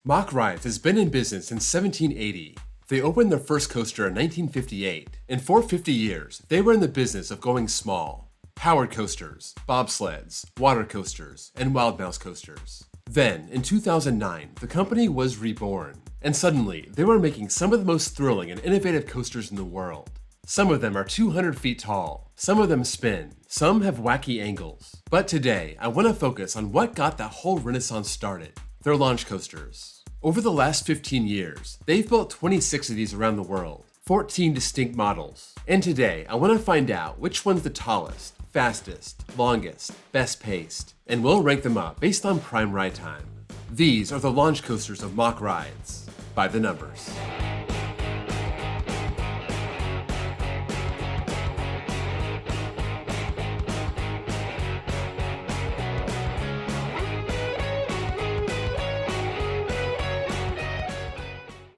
Mack Rides has been in business since 1780. They opened their first coaster in 1958, and for 50 years, they were in the business of going small. Powered coasters, bobsleds, water coasters, and wild mouse coasters. Then, in 2009, the company was reborn, and suddenly, they were making some of the most thrilling and innovative coasters in the world. Some of them are 200 feet tall, some of them spin, some have wacky angles. But today, I want to focus on what got that whole renaissance started. Their launch coasters. Over the last 15 years, they've built 26 of these around the world, 14 distinct models. And today, I want to find out which one's the tallest, fastest, longest, best paced, and we'll rank them up based on prime ride time. These are the launch coasters of Mack Rides, by the numbers.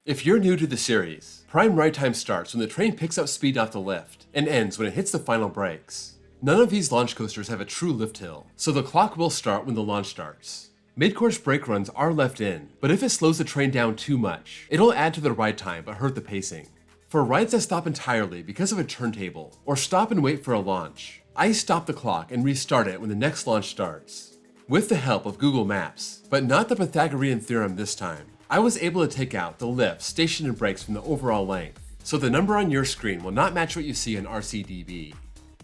If you're new to the series, prime ride time starts when the train picks up speed off the lift and ends when it hits the final brakes. None of these launch coasters have a true lift hill, so the clock will start when the launch starts. Mid-course brake runs are left in, but if it slows the train down too much, it'll add to the ride time but hurt the pacing. For rides that stop entirely because of a turntable, or stop and wait for a launch, I stop the clock and restart it when the next launch starts. With the help of Google Maps, but not the Pythagorean theorem this time, I was able to take out the lift, station, and brakes from the overall length, so the number on your screen will not match what you see in RCDB.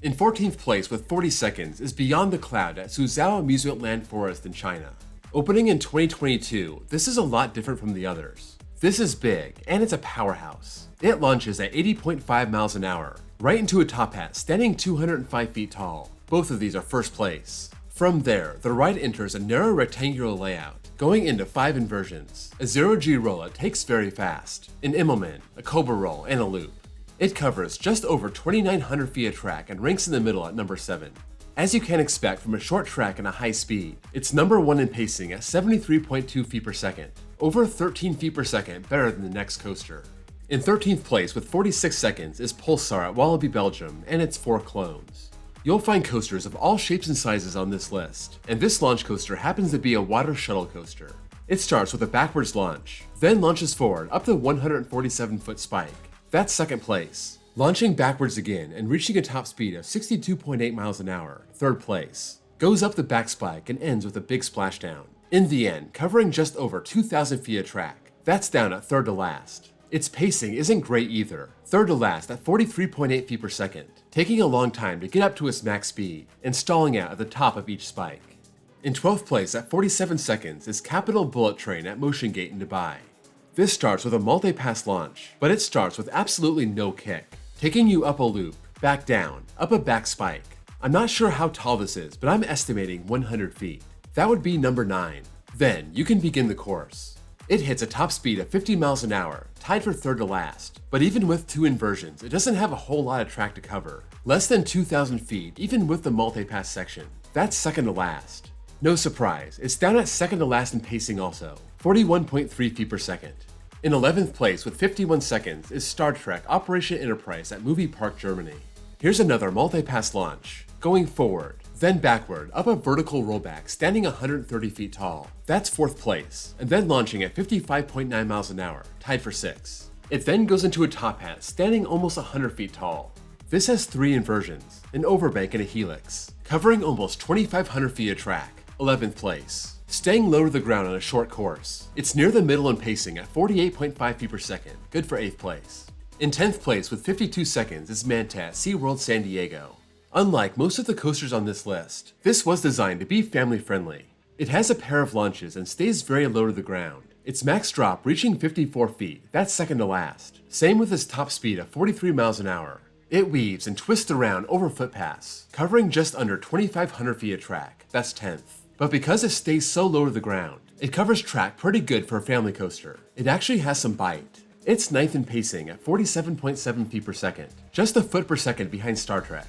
In 14th place with 40 seconds is Beyond the Cloud at Suzhou Amusement Land Forest in China. Opening in 2022, this is a lot different from the others. This is big, and it's a powerhouse. It launches at 80.5 miles an hour, right into a top hat standing 205 feet tall. Both of these are first place. From there, the ride enters a narrow rectangular layout, going into 5 inversions. A 0G roll takes very fast, an Immelman, a Cobra roll, and a loop. It covers just over 2,900 feet of track and ranks in the middle at number 7. As you can expect from a short track and a high speed, it's number 1 in pacing at 73.2 feet per second, over 13 feet per second better than the next coaster. In 13th place with 46 seconds is Pulsar at Wallaby, Belgium, and its 4 clones. You'll find coasters of all shapes and sizes on this list, and this launch coaster happens to be a water shuttle coaster. It starts with a backwards launch, then launches forward up the 147-foot spike. That's second place. Launching backwards again and reaching a top speed of 62.8 miles an hour, third place. Goes up the back spike and ends with a big splashdown. In the end, covering just over 2,000 feet of track. That's down at third to last. Its pacing isn't great either, third to last at 43.8 feet per second, taking a long time to get up to its max speed and stalling out at the top of each spike. In 12th place at 47 seconds is Capital Bullet Train at Motion Gate in Dubai. This starts with a multi-pass launch, but it starts with absolutely no kick, taking you up a loop, back down, up a back spike. I'm not sure how tall this is, but I'm estimating 100 feet. That would be number 9. Then you can begin the course. It hits a top speed of 50 miles an hour, tied for third to last. But even with 2 inversions, it doesn't have a whole lot of track to cover. Less than 2,000 feet, even with the multi-pass section. That's second to last. No surprise, it's down at second to last in pacing also, 41.3 feet per second. In 11th place with 51 seconds is Star Trek Operation Enterprise at Movie Park, Germany. Here's another multi-pass launch, going forward, then backward up a vertical rollback standing 130 feet tall. That's 4th place, and then launching at 55.9 miles an hour, tied for 6. It then goes into a top hat standing almost 100 feet tall. This has 3 inversions, an overbank and a helix, covering almost 2,500 feet of track, 11th place. Staying low to the ground on a short course, it's near the middle in pacing at 48.5 feet per second, good for 8th place. In 10th place with 52 seconds is Manta at SeaWorld San Diego. Unlike most of the coasters on this list, this was designed to be family friendly. It has a pair of launches and stays very low to the ground. Its max drop reaching 54 feet, that's second to last. Same with its top speed of 43 miles an hour. It weaves and twists around over footpaths, covering just under 2,500 feet of track, that's 10th. But because it stays so low to the ground, it covers track pretty good for a family coaster. It actually has some bite. It's 9th in pacing at 47.7 feet per second, just a foot per second behind Star Trek.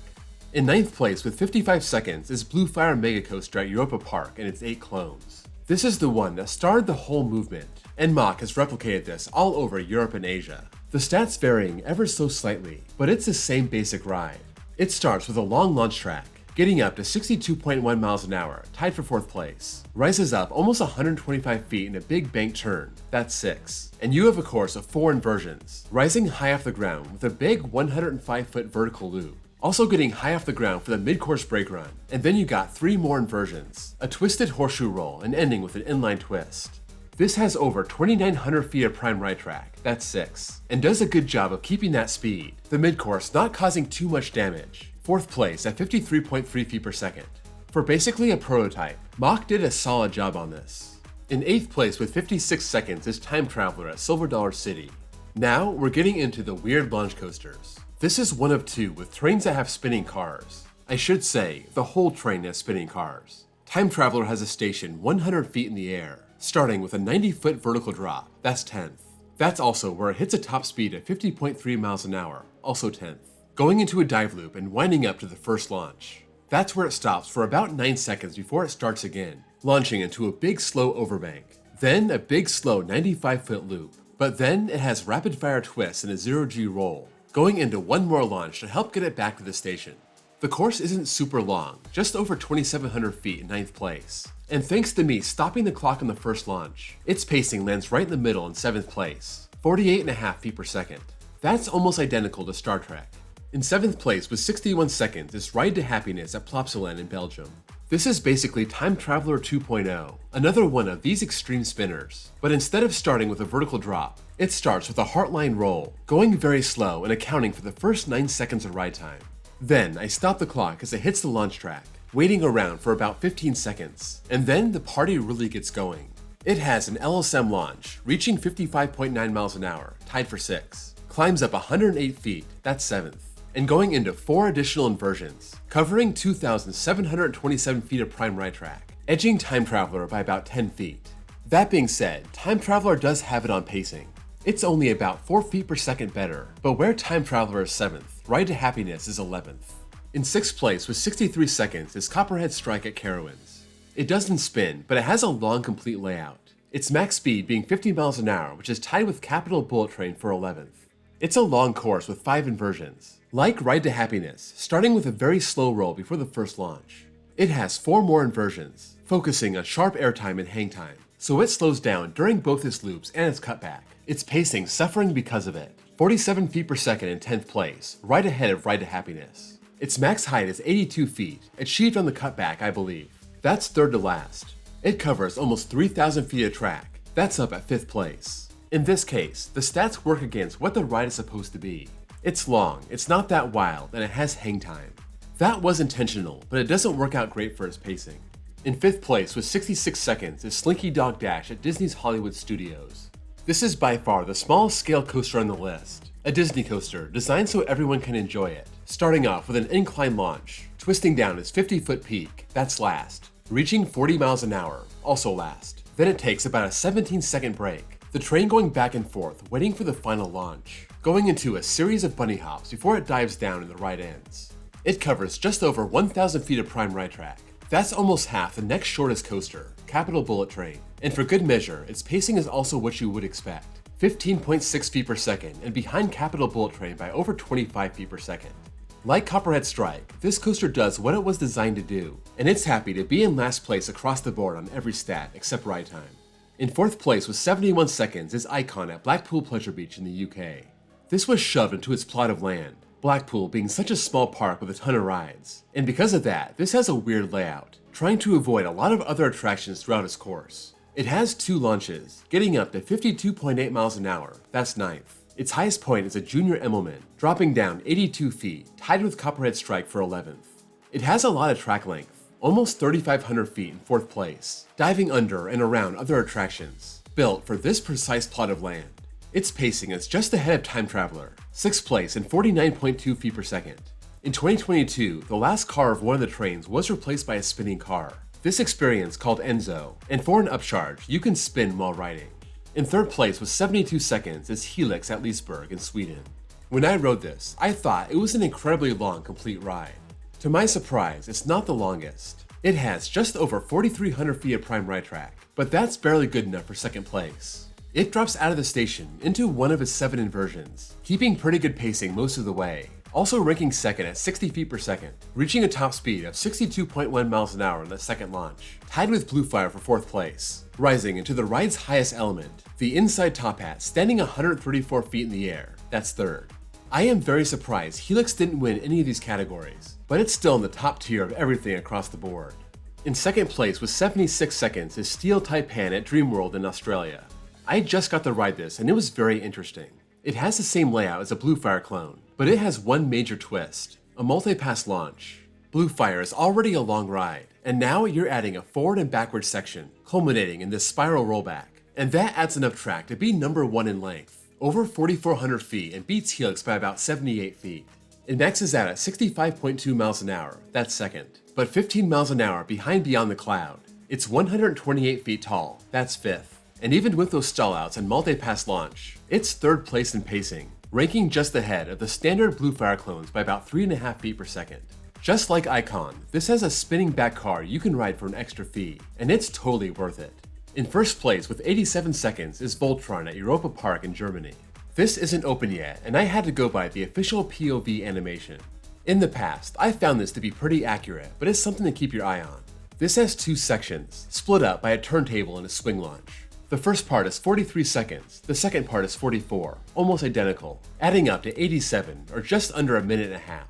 In 9th place with 55 seconds is Blue Fire Mega Coaster at Europa Park and its 8 clones. This is the one that started the whole movement, and Mack has replicated this all over Europe and Asia. The stats varying ever so slightly, but it's the same basic ride. It starts with a long launch track, getting up to 62.1 miles an hour, tied for 4th place. Rises up almost 125 feet in a big bank turn, that's 6. And you have a course of 4 inversions, rising high off the ground with a big 105-foot vertical loop. Also getting high off the ground for the mid-course brake run, and then you got 3 more inversions, a twisted horseshoe roll, and ending with an inline twist. This has over 2,900 feet of prime ride track, that's 6, and does a good job of keeping that speed, the mid-course not causing too much damage. 4th place at 53.3 feet per second. For basically a prototype, Mack did a solid job on this. In 8th place with 56 seconds is Time Traveler at Silver Dollar City. Now we're getting into the weird launch coasters. This is one of 2 with trains that have spinning cars. I should say, the whole train has spinning cars. Time Traveler has a station 100 feet in the air, starting with a 90-foot vertical drop, that's 10th. That's also where it hits a top speed of 50.3 miles an hour, also 10th. Going into a dive loop and winding up to the first launch. That's where it stops for about 9 seconds before it starts again, launching into a big slow overbank. Then a big slow 95-foot loop. But then it has rapid fire twists and a 0G roll, going into one more launch to help get it back to the station. The course isn't super long, just over 2,700 feet in 9th place. And thanks to me stopping the clock on the first launch, its pacing lands right in the middle in 7th place, 48.5 feet per second. That's almost identical to Star Trek. In 7th place with 61 seconds is Ride to Happiness at Plopsaland in Belgium. This is basically Time Traveler 2.0, another one of these extreme spinners. But instead of starting with a vertical drop, it starts with a heartline roll, going very slow and accounting for the first 9 seconds of ride time. Then I stop the clock as it hits the launch track, waiting around for about 15 seconds, and then the party really gets going. It has an LSM launch, reaching 55.9 miles an hour, tied for 6, climbs up 108 feet, that's 7th, and going into 4 additional inversions, covering 2,727 feet of prime ride track, edging Time Traveler by about 10 feet. That being said, Time Traveler does have it on pacing. It's only about 4 feet per second better, but where Time Traveler is 7th, Ride to Happiness is 11th. In 6th place with 63 seconds is Copperhead Strike at Carowinds. It doesn't spin, but it has a long complete layout. Its max speed being 50 miles an hour, which is tied with Capital Bullet Train for 11th. It's a long course with 5 inversions. Like Ride to Happiness, starting with a very slow roll before the first launch. It has 4 more inversions, focusing on sharp airtime and hang time, so it slows down during both its loops and its cutback. Its pacing suffering because of it. 47 feet per second in 10th place, right ahead of Ride to Happiness. Its max height is 82 feet, achieved on the cutback, I believe. That's 3rd to last. It covers almost 3,000 feet of track. That's up at 5th place. In this case, the stats work against what the ride is supposed to be. It's long, it's not that wild, and it has hang time. That was intentional, but it doesn't work out great for its pacing. In 5th place with 66 seconds is Slinky Dog Dash at Disney's Hollywood Studios. This is by far the smallest scale coaster on the list. A Disney coaster designed so everyone can enjoy it. Starting off with an incline launch, twisting down its 50-foot peak, that's last. Reaching 40 miles an hour, also last. Then it takes about a 17-second break. The train going back and forth, waiting for the final launch. Going into a series of bunny hops before it dives down and the ride ends. It covers just over 1,000 feet of prime ride track. That's almost half the next shortest coaster, Capital Bullet Train. And for good measure, its pacing is also what you would expect. 15.6 feet per second and behind Capital Bullet Train by over 25 feet per second. Like Copperhead Strike, this coaster does what it was designed to do, and it's happy to be in last place across the board on every stat except ride time. In 4th place with 71 seconds is Icon at Blackpool Pleasure Beach in the UK. This was shoved into its plot of land, Blackpool being such a small park with a ton of rides, and because of that, this has a weird layout, trying to avoid a lot of other attractions throughout its course. It has 2 launches, getting up to 52.8 miles an hour, that's 9th. Its highest point is a Junior Emmelman, dropping down 82 feet, tied with Copperhead Strike for 11th. It has a lot of track length, almost 3,500 feet in 4th place, diving under and around other attractions, built for this precise plot of land. Its pacing is just ahead of Time Traveler, 6th place and 49.2 feet per second. In 2022, the last car of one of the trains was replaced by a spinning car. This experience called Enzo, and for an upcharge, you can spin while riding. In 3rd place with 72 seconds is Helix at Leesburg in Sweden. When I rode this, I thought it was an incredibly long complete ride. To my surprise, it's not the longest. It has just over 4,300 feet of prime ride track, but that's barely good enough for 2nd place. It drops out of the station into one of its 7 inversions, keeping pretty good pacing most of the way. also ranking second at 60 feet per second, reaching a top speed of 62.1 miles an hour in the second launch, tied with Blue Fire for fourth place, rising into the ride's highest element, the inside top hat, standing 134 feet in the air, that's third. I am very surprised Helix didn't win any of these categories, but it's still in the top tier of everything across the board. In second place with 76 seconds is Steel Taipan at Dreamworld in Australia. I just got to ride this and it was very interesting. It has the same layout as a Blue Fire clone, but it has one major twist, a multi-pass launch. Blue Fire is already a long ride, and now you're adding a forward and backward section, culminating in this spiral rollback, and that adds enough track to be number 1 in length, over 4,400 feet and beats Helix by about 78 feet. It maxes out at 65.2 miles an hour, that's second, but 15 miles an hour behind Beyond the Cloud. It's 128 feet tall, that's fifth, and even with those stallouts and multi-pass launch, it's third place in pacing, ranking just ahead of the standard Blue Fire clones by about 3.5 feet per second. Just like Icon, this has a spinning back car you can ride for an extra fee, and it's totally worth it. In first place with 87 seconds is Vulture at Europa Park in Germany. This isn't open yet, and I had to go by the official POV animation. In the past, I found this to be pretty accurate, but it's something to keep your eye on. This has 2 sections, split up by a turntable and a swing launch. The first part is 43 seconds, the second part is 44, almost identical, adding up to 87, or just under a minute and a half.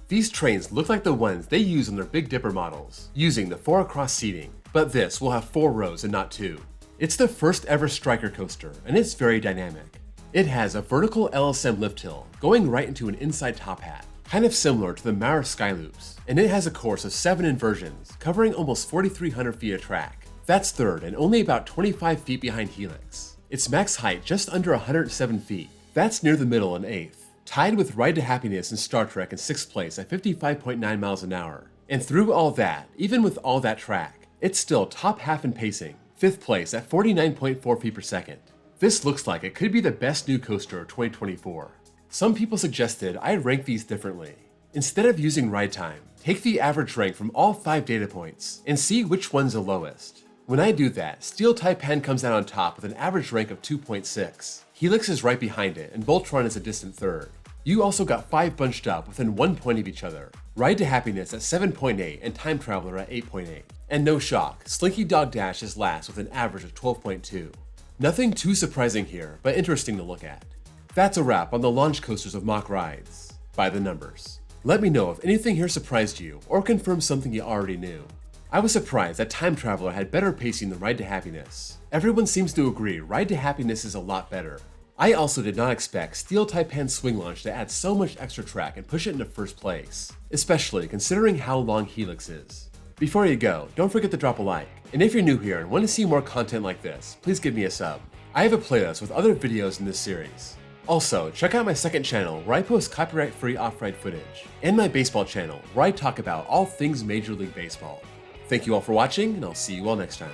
These trains look like the ones they use on their Big Dipper models, using the 4-across seating, but this will have 4 rows and not 2. It's the first ever striker coaster, and it's very dynamic. It has a vertical LSM lift hill, going right into an inside top hat, kind of similar to the Maurer Skyloops, and it has a course of 7 inversions, covering almost 4,300 feet of track. That's third and only about 25 feet behind Helix. Its max height just under 107 feet, that's near the middle in 8th. Tied with Ride to Happiness in Star Trek in 6th place at 55.9 miles an hour. And through all that, even with all that track, it's still top half in pacing, 5th place at 49.4 feet per second. This looks like it could be the best new coaster of 2024. Some people suggested I rank these differently. Instead of using ride time, take the average rank from all 5 data points and see which one's the lowest. When I do that, Steel Taipan comes out on top with an average rank of 2.6. Helix is right behind it, and Voltron is a distant third. You also got 5 bunched up within 1 point of each other. Ride to Happiness at 7.8 and Time Traveler at 8.8. And no shock, Slinky Dog Dash is last with an average of 12.2. Nothing too surprising here, but interesting to look at. That's a wrap on the launch coasters of Mack Rides, by the numbers. Let me know if anything here surprised you or confirmed something you already knew. I was surprised that Time Traveler had better pacing than Ride to Happiness. Everyone seems to agree Ride to Happiness is a lot better. I also did not expect Steel Taipan Swing Launch to add so much extra track and push it into first place, especially considering how long Helix is. Before you go, don't forget to drop a like, and if you're new here and want to see more content like this, please give me a sub. I have a playlist with other videos in this series. Also, check out my second channel where I post copyright-free off-ride footage, and my baseball channel where I talk about all things Major League Baseball. Thank you all for watching, and I'll see you all next time.